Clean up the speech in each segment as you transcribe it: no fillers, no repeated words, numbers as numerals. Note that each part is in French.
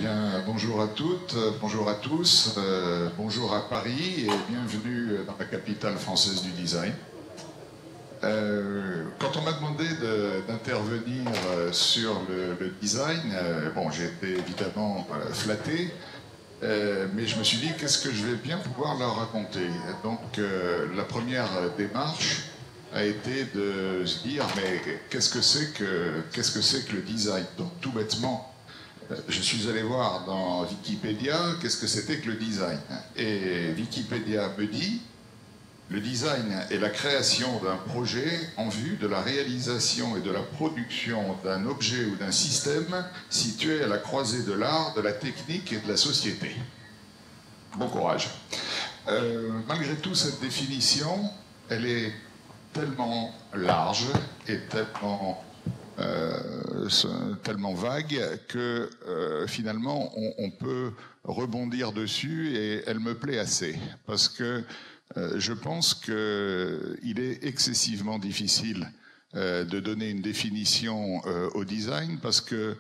Bien, bonjour à toutes, bonjour à tous, bonjour à Paris et bienvenue dans la capitale française du design. Quand on m'a demandé d'intervenir sur le design, bon, j'ai été évidemment flatté, mais je me suis dit qu'est-ce que je vais bien pouvoir leur raconter. Donc la première démarche a été de se dire mais qu'est-ce que c'est que le design. Donc tout bêtement, je suis allé voir dans Wikipédia qu'est-ce que c'était que le design. Et Wikipédia me dit le design est la création d'un projet en vue de la réalisation et de la production d'un objet ou d'un système situé à la croisée de l'art, de la technique et de la société. Bon courage. Malgré tout, cette définition, elle est tellement large et tellement vague que finalement on peut rebondir dessus et elle me plaît assez parce que je pense qu'il est excessivement difficile de donner une définition au design parce que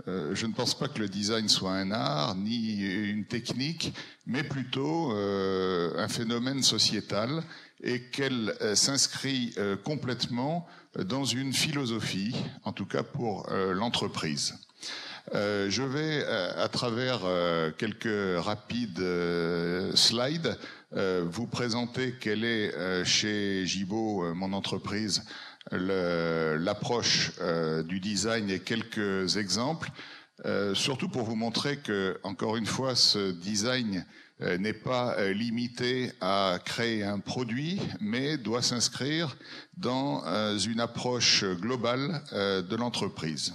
je ne pense pas que le design soit un art ni une technique, mais plutôt un phénomène sociétal et qu'elle s'inscrit complètement dans une philosophie, en tout cas pour l'entreprise. Je vais, à travers quelques rapides slides, vous présenter quelle est chez Gibaud, mon entreprise, l'approche du design et quelques exemples, surtout pour vous montrer que, encore une fois, ce design n'est pas limité à créer un produit, mais doit s'inscrire dans une approche globale de l'entreprise.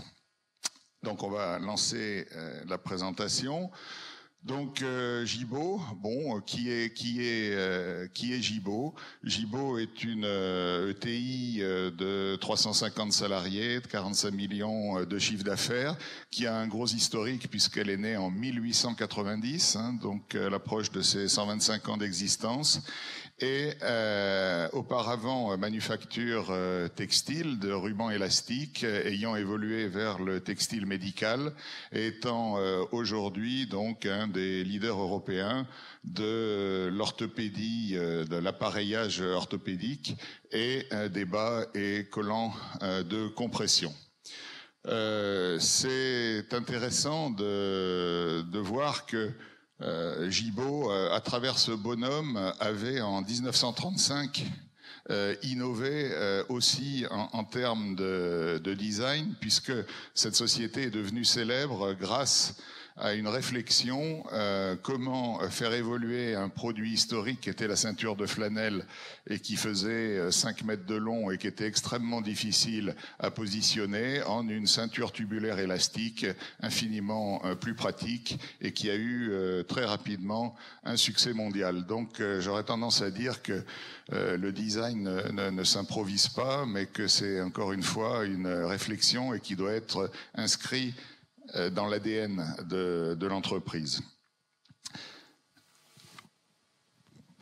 Donc on va lancer la présentation. Donc Gibaud, bon, qui est Gibaud? Gibaud est une ETI de 350 salariés, de 45 millions de chiffre d'affaires, qui a un gros historique puisqu'elle est née en 1890, hein, donc à l'approche de ses 125 ans d'existence. Et auparavant manufacture textile de rubans élastiques, ayant évolué vers le textile médical, étant aujourd'hui donc un des leaders européens de l'orthopédie, de l'appareillage orthopédique et des bas et collants de compression. C'est intéressant de voir que Gibaud, à travers ce bonhomme, avait en 1935 innové aussi en termes de design, puisque cette société est devenue célèbre grâce à une réflexion comment faire évoluer un produit historique qui était la ceinture de flanelle et qui faisait 5 mètres de long et qui était extrêmement difficile à positionner en une ceinture tubulaire élastique infiniment plus pratique et qui a eu très rapidement un succès mondial. Donc j'aurais tendance à dire que le design ne s'improvise pas, mais que c'est encore une fois une réflexion et qui doit être inscrit dans l'ADN de l'entreprise.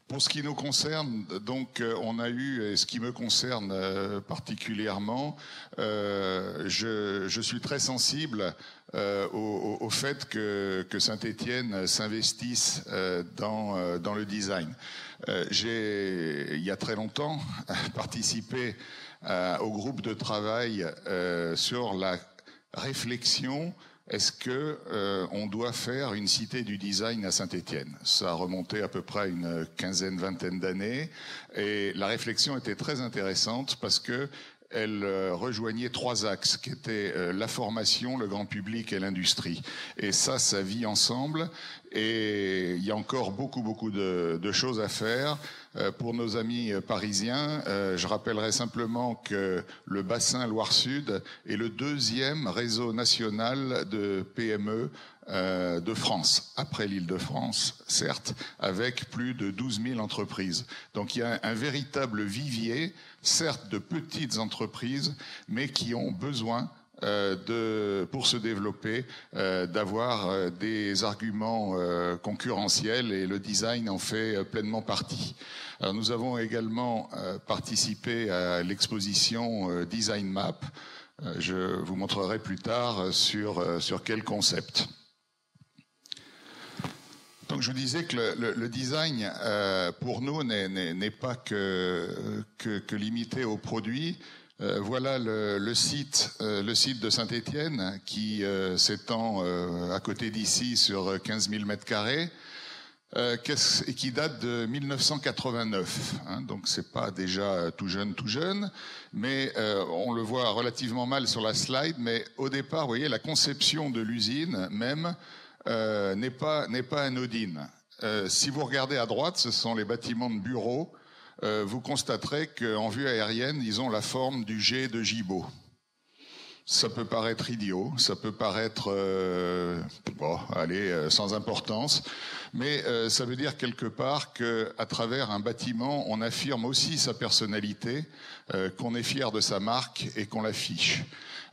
Pour ce qui nous concerne, donc, on a eu, et ce qui me concerne particulièrement, je suis très sensible au fait que Saint-Étienne s'investisse dans le design. J'ai, il y a très longtemps, participé au groupe de travail sur la réflexion. Est-ce que on doit faire une cité du design à Saint-Étienne? Ça a remonté à peu près à une quinzaine, vingtaine d'années, et la réflexion était très intéressante parce que elle rejoignait 3 axes qui étaient la formation, le grand public et l'industrie. Et ça vit ensemble. Et il y a encore beaucoup de choses à faire. Pour nos amis parisiens, je rappellerai simplement que le bassin Loire-Sud est le 2e réseau national de PME de France, après l'Île-de-France, certes, avec plus de 12 000 entreprises. Donc il y a un véritable vivier, certes de petites entreprises, mais qui ont besoin pour se développer, d'avoir des arguments concurrentiels, et le design en fait pleinement partie. Alors, nous avons également participé à l'exposition Design Map. Je vous montrerai plus tard sur quel concept. Donc je vous disais que le design, pour nous, n'est pas que limité aux produits. Voilà le site de Saint-Étienne qui s'étend à côté d'ici sur 15 000 mètres carrés. Et qui date de 1989, hein, donc c'est pas déjà tout jeune, mais on le voit relativement mal sur la slide, mais au départ, vous voyez, la conception de l'usine même n'est pas anodine. Si vous regardez à droite, ce sont les bâtiments de bureaux, vous constaterez qu'en vue aérienne, ils ont la forme du G de Gibault. Ça peut paraître idiot, ça peut paraître sans importance, mais ça veut dire quelque part qu'à travers un bâtiment, on affirme aussi sa personnalité, qu'on est fier de sa marque et qu'on l'affiche.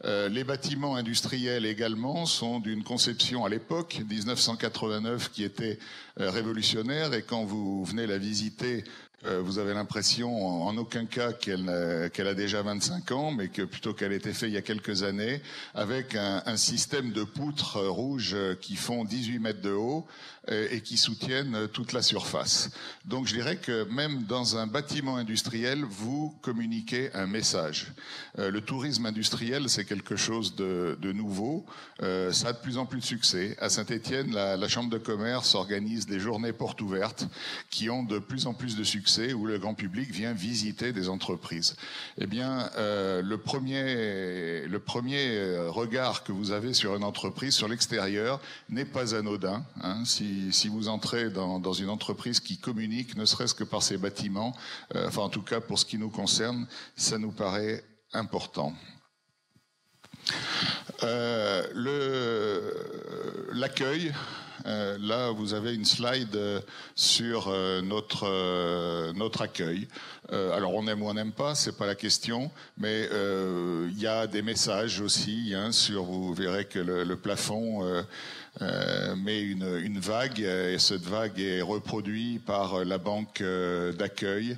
Les bâtiments industriels également sont d'une conception à l'époque, 1989, qui était révolutionnaire, et quand vous venez la visiter, vous avez l'impression en aucun cas qu'elle a déjà 25 ans, mais que plutôt qu'elle a été faite il y a quelques années, avec un système de poutres rouges qui font 18 mètres de haut et qui soutiennent toute la surface. Donc je dirais que même dans un bâtiment industriel, vous communiquez un message. Le tourisme industriel, c'est quelque chose de nouveau. Ça a de plus en plus de succès. À Saint-Étienne, la Chambre de commerce organise des journées portes ouvertes qui ont de plus en plus de succès, où le grand public vient visiter des entreprises. Eh bien, le premier regard que vous avez sur une entreprise, sur l'extérieur, n'est pas anodin. Hein. Si vous entrez dans une entreprise qui communique, ne serait-ce que par ses bâtiments, enfin en tout cas pour ce qui nous concerne, ça nous paraît important. L'accueil. Là, vous avez une slide sur notre accueil. Alors, on aime ou on n'aime pas, c'est pas la question, mais il y a des messages aussi. Hein, vous verrez que le plafond met une vague, et cette vague est reproduite par la banque d'accueil.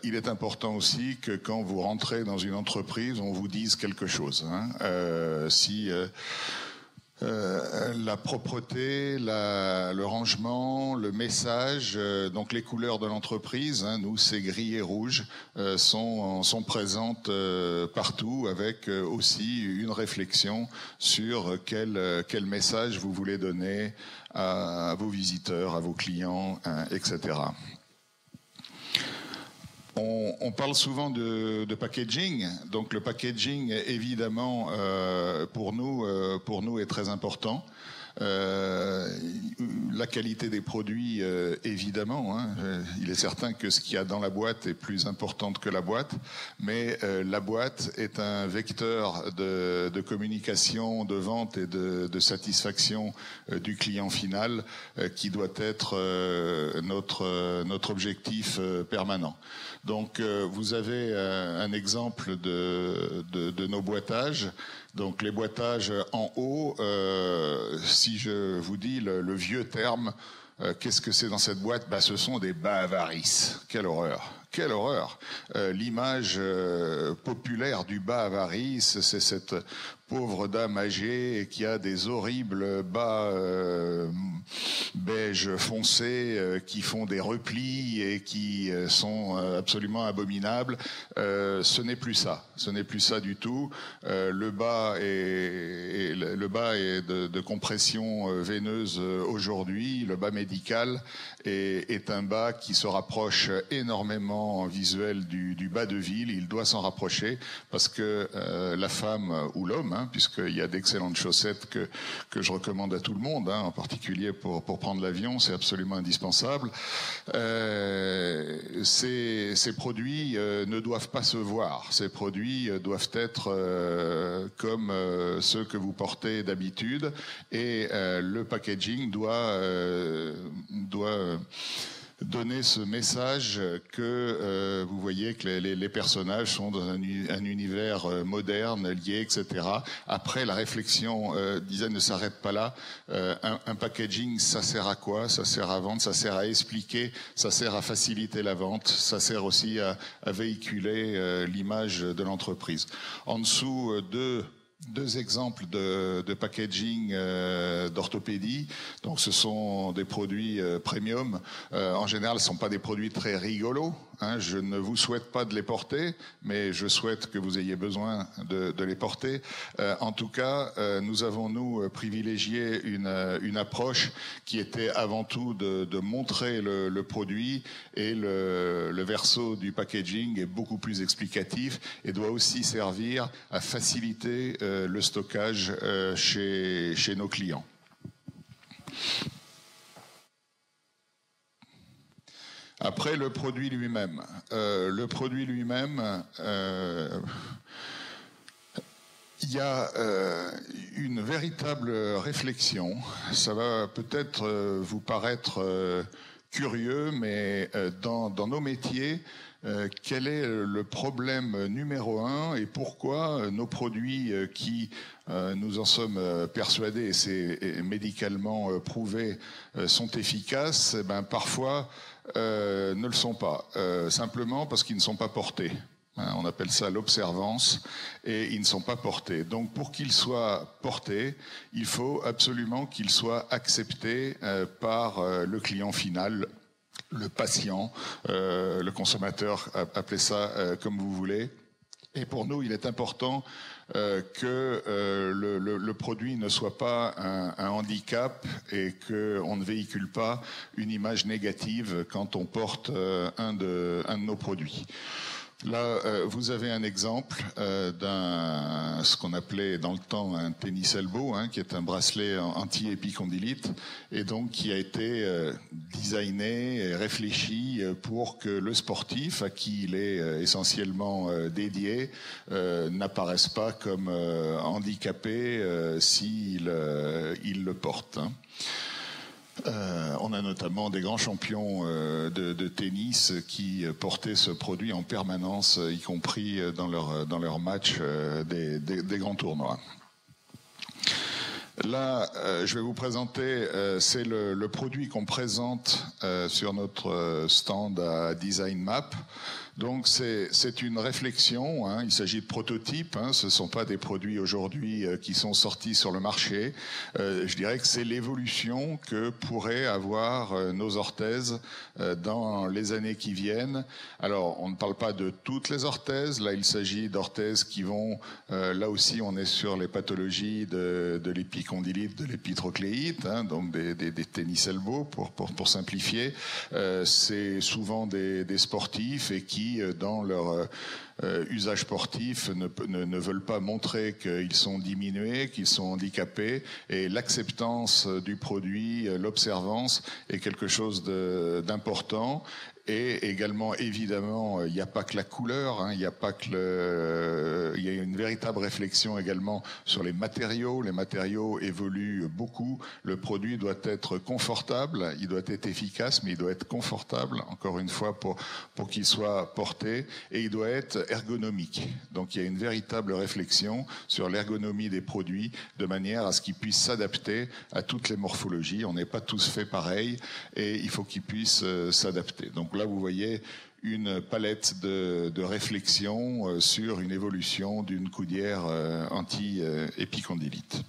Il est important aussi que quand vous rentrez dans une entreprise, on vous dise quelque chose. Hein. La propreté, le rangement, le message, donc les couleurs de l'entreprise, hein, nous c'est gris et rouge, sont présentes partout, avec aussi une réflexion sur quel message vous voulez donner à vos visiteurs, à vos clients, etc. On parle souvent de packaging, donc le packaging évidemment pour nous est très important. La qualité des produits, évidemment. Hein. Il est certain que ce qu'il y a dans la boîte est plus importante que la boîte, mais la boîte est un vecteur de communication, de vente et de satisfaction du client final qui doit être notre objectif permanent. Donc vous avez un exemple de nos boîtages. Donc les boîtages en haut, si je vous dis le vieux terme, qu'est-ce que c'est dans cette boîte? Ce sont des bas avarices. Quelle horreur! Quelle horreur! L'image populaire du bas avarice, c'est cette pauvre dame âgée qui a des horribles bas beige foncé qui font des replis et qui sont absolument abominables. Ce n'est plus ça. Ce n'est plus ça du tout. Le bas est de compression veineuse aujourd'hui. Le bas médical est un bas qui se rapproche énormément en visuel du bas de ville. Il doit s'en rapprocher parce que la femme ou l'homme, hein, puisqu'il y a d'excellentes chaussettes que je recommande à tout le monde, hein, en particulier pour prendre l'avion, c'est absolument indispensable. Ces produits ne doivent pas se voir. Ces produits doivent être comme ceux que vous portez d'habitude, et le packaging doit donner ce message que vous voyez que les personnages sont dans un univers moderne, lié, etc. Après, la réflexion design ne s'arrête pas là. Un packaging, ça sert à quoi? Ça sert à vendre, ça sert à expliquer, ça sert à faciliter la vente, ça sert aussi à véhiculer l'image de l'entreprise. En dessous de deux exemples de packaging d'orthopédie. Donc, ce sont des produits premium. En général, ce ne sont pas des produits très rigolos. Hein. Je ne vous souhaite pas de les porter, mais je souhaite que vous ayez besoin de les porter. En tout cas, nous avons, nous, privilégié une approche qui était avant tout de montrer le produit, et le verso du packaging est beaucoup plus explicatif et doit aussi servir à faciliter le stockage chez nos clients. Après, le produit lui-même. Il y a une véritable réflexion. Ça va peut-être vous paraître curieux, mais dans nos métiers, quel est le problème numéro un et pourquoi nos produits qui, nous en sommes persuadés, et c'est médicalement prouvé, sont efficaces, parfois ne le sont pas, simplement parce qu'ils ne sont pas portés. On appelle ça l'observance, et ils ne sont pas portés. Donc pour qu'ils soient portés, il faut absolument qu'ils soient acceptés par le client final, le patient, le consommateur, appelez ça comme vous voulez. Et pour nous, il est important que le produit ne soit pas un handicap et qu'on ne véhicule pas une image négative quand on porte un de nos produits. Là, vous avez un exemple ce qu'on appelait dans le temps un tennis elbow, qui est un bracelet anti-épicondylite, et donc qui a été designé et réfléchi pour que le sportif, à qui il est essentiellement dédié, n'apparaisse pas comme handicapé s'il le porte. On a notamment des grands champions de tennis qui portaient ce produit en permanence, y compris dans leurs matchs des grands tournois. Là, je vais vous présenter, c'est le produit qu'on présente sur notre stand à Design Map. Donc c'est une réflexion, il s'agit de prototypes, ce ne sont pas des produits aujourd'hui qui sont sortis sur le marché. Je dirais que c'est l'évolution que pourraient avoir nos orthèses dans les années qui viennent. Alors on ne parle pas de toutes les orthèses, là il s'agit d'orthèses qui vont, là aussi on est sur les pathologies de l'épicondylite, de l'épitrocléite, donc des tennis elbow pour simplifier. C'est souvent des sportifs et qui dans leur usage sportif ne veulent pas montrer qu'ils sont diminués, qu'ils sont handicapés, et l'acceptance du produit, l'observance est quelque chose d'important. Et également, évidemment, il n'y a pas que la couleur, il y a une véritable réflexion également sur les matériaux. Les matériaux évoluent beaucoup. Le produit doit être confortable, il doit être efficace, mais il doit être confortable, encore une fois, pour qu'il soit porté, et il doit être ergonomique. Donc il y a une véritable réflexion sur l'ergonomie des produits, de manière à ce qu'ils puissent s'adapter à toutes les morphologies. On n'est pas tous faits pareil, et il faut qu'ils puissent s'adapter. Donc là, vous voyez une palette de réflexion sur une évolution d'une coudière anti-épicondylite.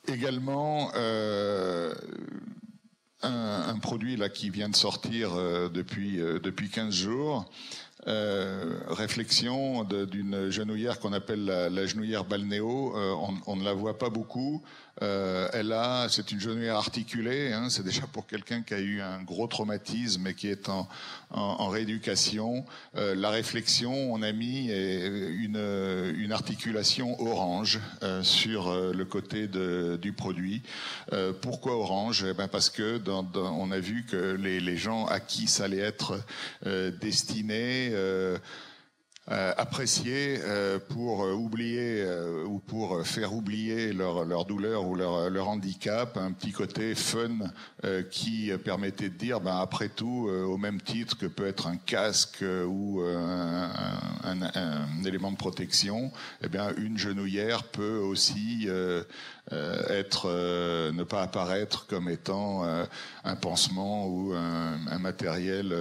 Également, un produit là qui vient de sortir depuis 15 jours. Réflexion d'une genouillère qu'on appelle la genouillère balnéo. On ne la voit pas beaucoup. C'est une genouillère articulée. C'est déjà pour quelqu'un qui a eu un gros traumatisme et qui est en rééducation. La réflexion, on a mis une articulation orange sur le côté du produit. Pourquoi orange ? Parce que on a vu que les gens à qui ça allait être destiné appréciés pour oublier ou pour faire oublier leur douleur ou leur handicap, un petit côté fun qui permettait de dire, ben, après tout, au même titre que peut être un casque ou un élément de protection, eh bien, une genouillère peut aussi ne pas apparaître comme étant un pansement ou un matériel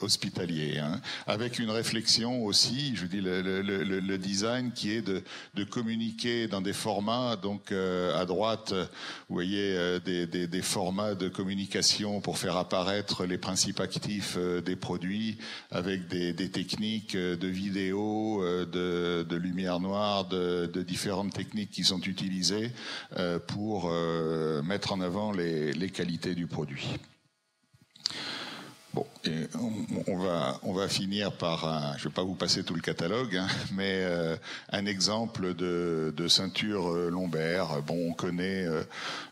hospitalier, hein. Avec une réflexion aussi, je dis le design qui est de communiquer dans des formats. Donc à droite, vous voyez des formats de communication pour faire apparaître les principes actifs des produits, avec des techniques de vidéo, de lumière noire, de différentes techniques qui sont utilisées pour mettre en avant les qualités du produit. Bon, et on va finir par je ne vais pas vous passer tout le catalogue, hein, mais un exemple de ceinture lombaire. Bon, on connaît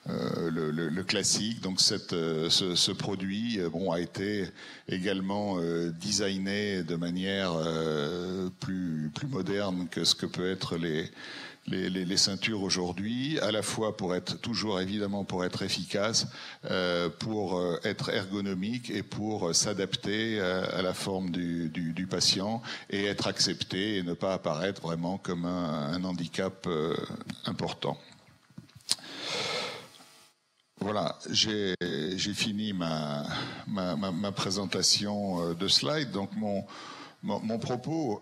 le classique, donc ce produit a été également designé de manière plus moderne que ce que peut être les ceintures aujourd'hui, à la fois pour être efficace, pour être ergonomique et pour s'adapter à la forme du patient et être accepté et ne pas apparaître vraiment comme un handicap important. Voilà, j'ai fini ma présentation de slide. Donc mon propos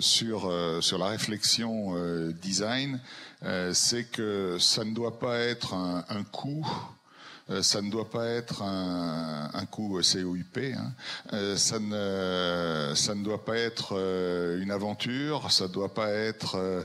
sur la réflexion design, c'est que ça ne doit pas être un coût, ça ne doit pas être un coût COUP, hein. Ça ne doit pas être une aventure, ça ne doit pas être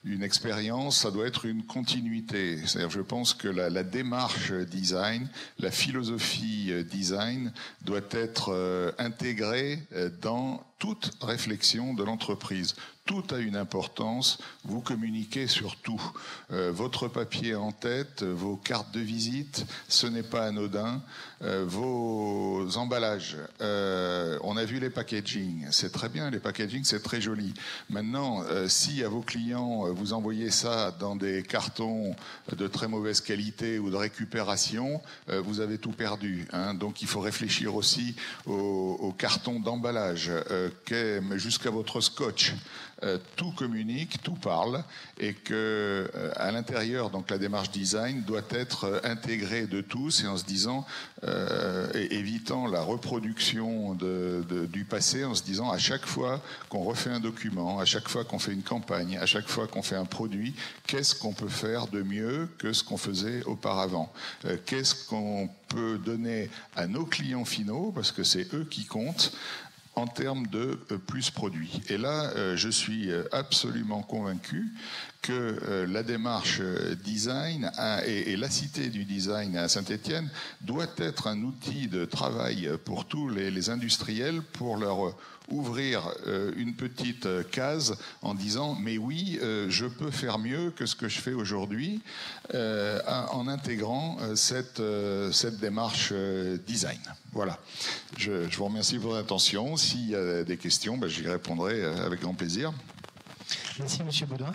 une expérience, ça doit être une continuité. C'est-à-dire, je pense que la démarche design, la philosophie design doit être intégrée dans toute réflexion de l'entreprise. Tout a une importance, vous communiquez sur tout. Votre papier en tête, vos cartes de visite, ce n'est pas anodin. Vos emballages, on a vu les packaging, c'est très bien, les packaging, c'est très joli. Maintenant, si à vos clients, vous envoyez ça dans des cartons de très mauvaise qualité ou de récupération, vous avez tout perdu, hein. Donc il faut réfléchir aussi aux cartons d'emballage, jusqu'à votre scotch. Tout communique, tout parle, et que à l'intérieur, donc la démarche design doit être intégrée de tous, et en se disant, et évitant la reproduction du passé, en se disant à chaque fois qu'on refait un document, à chaque fois qu'on fait une campagne, à chaque fois qu'on fait un produit, qu'est-ce qu'on peut faire de mieux que ce qu'on faisait auparavant? Qu'est-ce qu'on peut donner à nos clients finaux, parce que c'est eux qui comptent, en termes de plus produits. Et là, je suis absolument convaincu que la démarche design et la cité du design à Saint-Étienne doit être un outil de travail pour tous les industriels, pour leur ouvrir une petite case en disant mais oui, je peux faire mieux que ce que je fais aujourd'hui, en intégrant cette démarche design. Voilà. Je vous remercie pour votre attention. S'il y a des questions, j'y répondrai avec grand plaisir. Merci Monsieur Baudouin.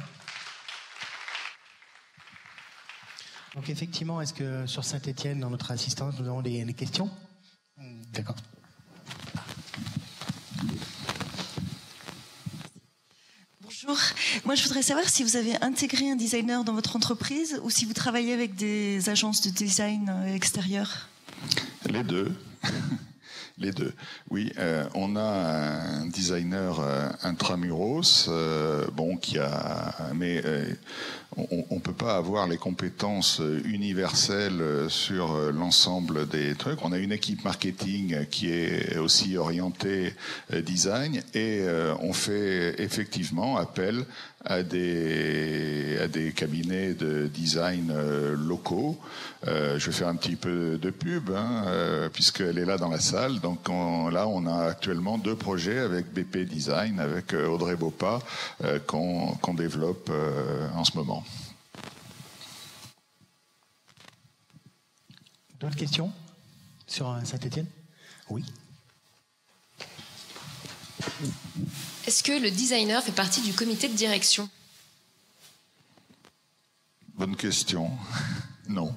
Donc effectivement, est-ce que sur Saint-Étienne, dans notre assistance, nous avons des questions? D'accord. Bonjour. Moi, je voudrais savoir si vous avez intégré un designer dans votre entreprise ou si vous travaillez avec des agences de design extérieures. Les deux. Les deux. Oui, on a un designer intramuros, mais on ne peut pas avoir les compétences universelles sur l'ensemble des trucs. On a une équipe marketing qui est aussi orientée design, et on fait effectivement appel à des cabinets de design locaux. Je vais faire un petit peu de pub, puisqu'elle est là dans la salle. Donc là, on a actuellement 2 projets avec BP Design, avec Audrey Bopa, qu'on développe en ce moment. D'autres questions sur Saint-Étienne? Oui. Est-ce que le designer fait partie du comité de direction? Bonne question. Non.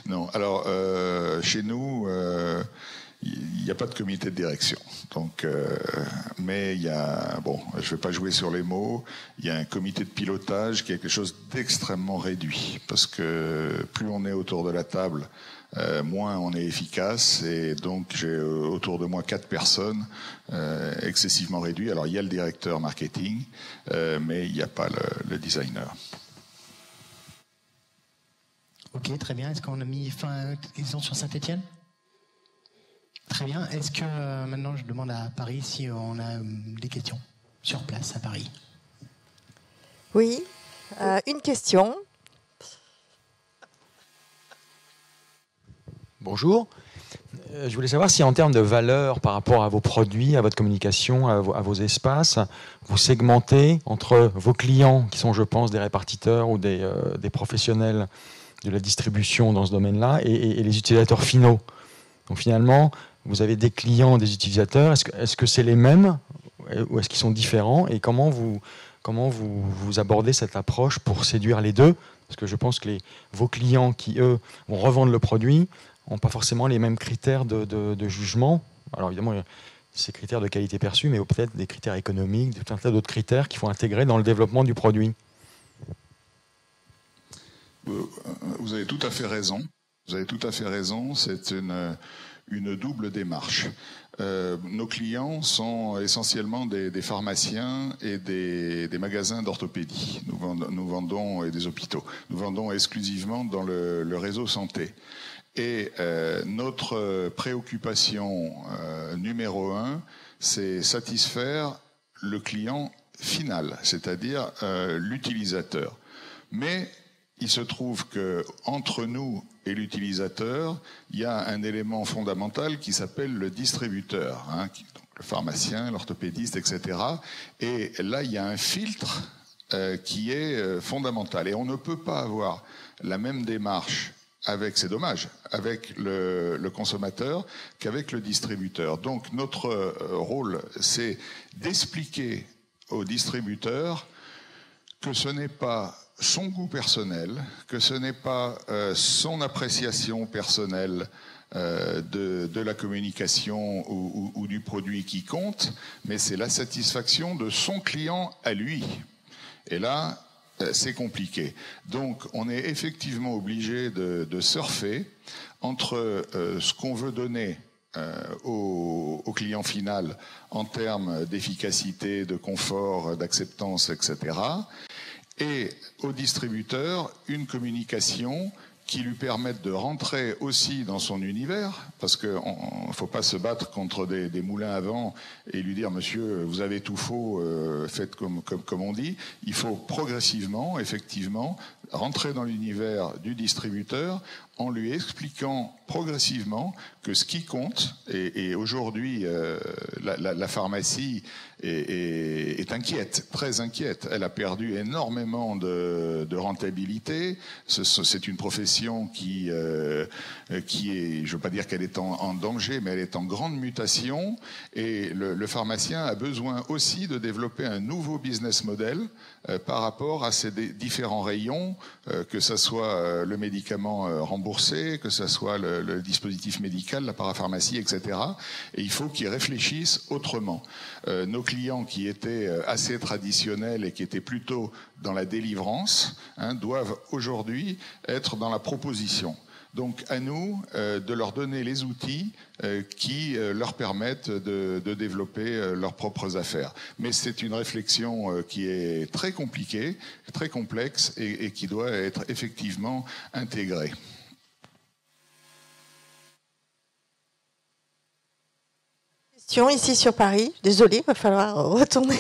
Non. Alors, chez nous, il n'y a pas de comité de direction. Donc, mais il y a, bon, je ne vais pas jouer sur les mots, il y a un comité de pilotage qui est quelque chose d'extrêmement réduit. Parce que plus on est autour de la table, moins on est efficace. Et donc, j'ai autour de moi 4 personnes, excessivement réduit. Alors, il y a le directeur marketing, mais il n'y a pas le designer. Ok, très bien. Est-ce qu'on a mis fin à la question sur Saint-Étienne? Très bien. Est-ce que maintenant je demande à Paris si on a des questions sur place à Paris? Oui, une question. Bonjour. Je voulais savoir si en termes de valeur par rapport à vos produits, à votre communication, à vos espaces, vous segmentez entre vos clients, qui sont, je pense, des répartiteurs ou des professionnels de la distribution dans ce domaine-là, et les utilisateurs finaux. Donc finalement, vous avez des clients, des utilisateurs. Est-ce que c'est les mêmes ou est-ce qu'ils sont différents? Et comment vous abordez cette approche pour séduire les deux? Parce que je pense que vos clients qui, eux, vont revendre le produit n'ont pas forcément les mêmes critères de jugement. Alors évidemment, il y a ces critères de qualité perçue, mais peut-être des critères économiques, tout un tas d'autres critères qu'il faut intégrer dans le développement du produit. Vous avez tout à fait raison. Vous avez tout à fait raison. C'est une double démarche. Nos clients sont essentiellement des pharmaciens et des magasins d'orthopédie. Nous vendons et des hôpitaux. Nous vendons exclusivement dans le réseau santé. Et notre préoccupation numéro 1, c'est satisfaire le client final, c'est-à-dire l'utilisateur. Mais il se trouve que entre nous et l'utilisateur, il y a un élément fondamental qui s'appelle le distributeur, hein, donc le pharmacien, l'orthopédiste, etc. Et là, il y a un filtre qui est fondamental. Et on ne peut pas avoir la même démarche avec, c'est dommage, avec le consommateur qu'avec le distributeur. Donc notre rôle, c'est d'expliquer au distributeur que ce n'est pas son goût personnel, que ce n'est pas son appréciation personnelle de la communication ou du produit qui compte, mais c'est la satisfaction de son client à lui. Et là, c'est compliqué. Donc, on est effectivement obligé de surfer entre ce qu'on veut donner au client final en termes d'efficacité, de confort, d'acceptance, etc., et au distributeur une communication qui lui permette de rentrer aussi dans son univers, parce qu'il ne faut pas se battre contre des moulins à vent et lui dire « Monsieur, vous avez tout faux, faites comme on dit ». Il faut progressivement, effectivement, rentrer dans l'univers du distributeur en lui expliquant progressivement que ce qui compte, et aujourd'hui la pharmacie est inquiète, très inquiète. Elle a perdu énormément de rentabilité. C'est une profession qui est, je ne veux pas dire qu'elle est en danger, mais elle est en grande mutation. Et le pharmacien a besoin aussi de développer un nouveau business model par rapport à ces différents rayons, que ce soit le médicament remboursé, que ce soit le dispositif médical, la parapharmacie, etc. Et il faut qu'ils réfléchissent autrement. Nos clients qui étaient assez traditionnels et qui étaient plutôt dans la délivrance, hein, doivent aujourd'hui être dans la proposition. Donc à nous de leur donner les outils qui leur permettent de développer leurs propres affaires. Mais c'est une réflexion qui est très compliquée, très complexe et qui doit être effectivement intégrée. Question ici sur Paris. Désolée, il va falloir retourner.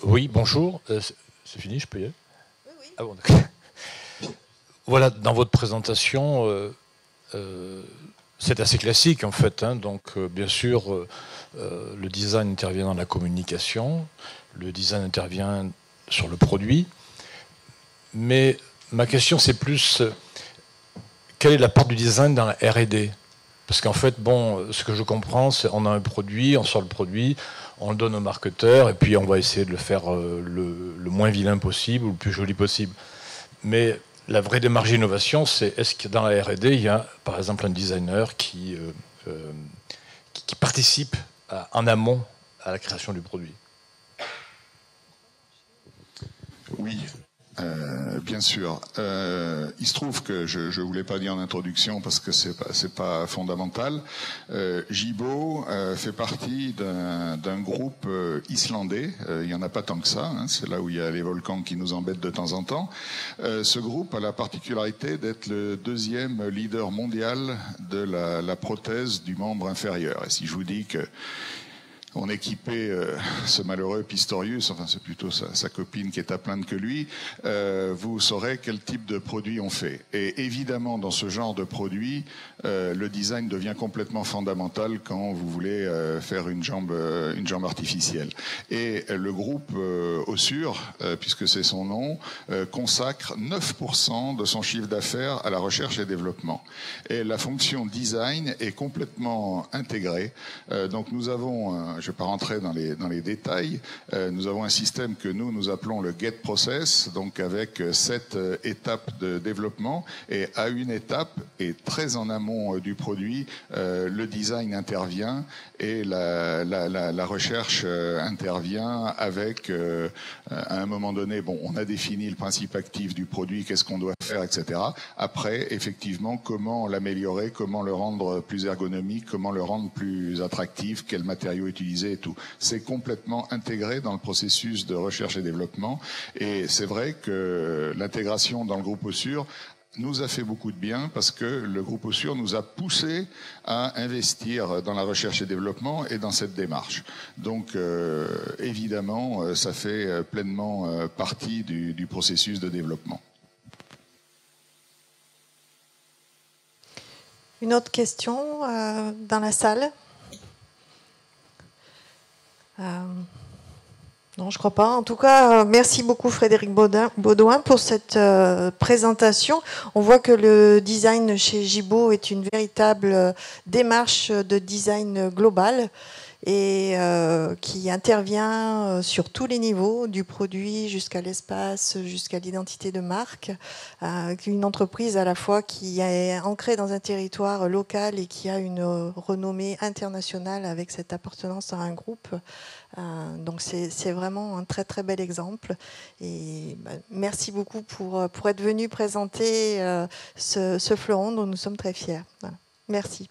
Oui, bonjour. C'est fini, je peux y aller? Oui, oui. Ah bon, d'accord. Voilà, dans votre présentation, c'est assez classique en fait. Hein, donc, bien sûr, le design intervient dans la communication, le design intervient sur le produit. Mais ma question, c'est plus, quelle est la part du design dans la R&D? Parce qu'en fait, bon, ce que je comprends, c'est on a un produit, on sort le produit, on le donne au marketeur, et puis on va essayer de le faire le moins vilain possible ou le plus joli possible. Mais la vraie démarche d'innovation, c'est est-ce que dans la R&D, il y a par exemple un designer qui participe en amont à la création du produit? Oui. Bien sûr. Il se trouve que je ne voulais pas dire en introduction parce que c'est pas fondamental. Gibo fait partie d'un groupe islandais. Il y en a pas tant que ça. Hein, c'est là où il y a les volcans qui nous embêtent de temps en temps. Ce groupe a la particularité d'être le deuxième leader mondial de la prothèse du membre inférieur. Et si je vous dis que on équipait ce malheureux Pistorius, enfin c'est plutôt sa copine qui est à plaindre que lui, vous saurez quel type de produit on fait. Et évidemment, dans ce genre de produit, le design devient complètement fondamental quand vous voulez faire une jambe artificielle. Et le groupe Ossur, puisque c'est son nom, consacre 9% de son chiffre d'affaires à la recherche et développement. Et la fonction design est complètement intégrée. Donc nous avons je ne vais pas rentrer dans les détails. Nous avons un système que nous appelons le GET process, donc avec 7 étapes de développement. Et à une étape, et très en amont du produit, le design intervient et la recherche intervient avec, à un moment donné, bon, on a défini le principe actif du produit, qu'est-ce qu'on doit faire, etc. Après, effectivement, comment l'améliorer, comment le rendre plus ergonomique, comment le rendre plus attractif, quels matériaux utiliser et tout. C'est complètement intégré dans le processus de recherche et développement. Et c'est vrai que l'intégration dans le groupe Ossur nous a fait beaucoup de bien parce que le groupe Ossur nous a poussé à investir dans la recherche et développement et dans cette démarche. Donc, évidemment, ça fait pleinement partie du processus de développement. Une autre question dans la salle? Non, je crois pas. En tout cas, merci beaucoup Frédéric Baudouin pour cette présentation. On voit que le design chez Gibo est une véritable démarche de design global et qui intervient sur tous les niveaux, du produit jusqu'à l'espace, jusqu'à l'identité de marque. Une entreprise à la fois qui est ancrée dans un territoire local et qui a une renommée internationale avec cette appartenance à un groupe. Donc c'est vraiment un très très bel exemple. Et merci beaucoup pour être venu présenter ce fleuron dont nous sommes très fiers. Voilà. Merci.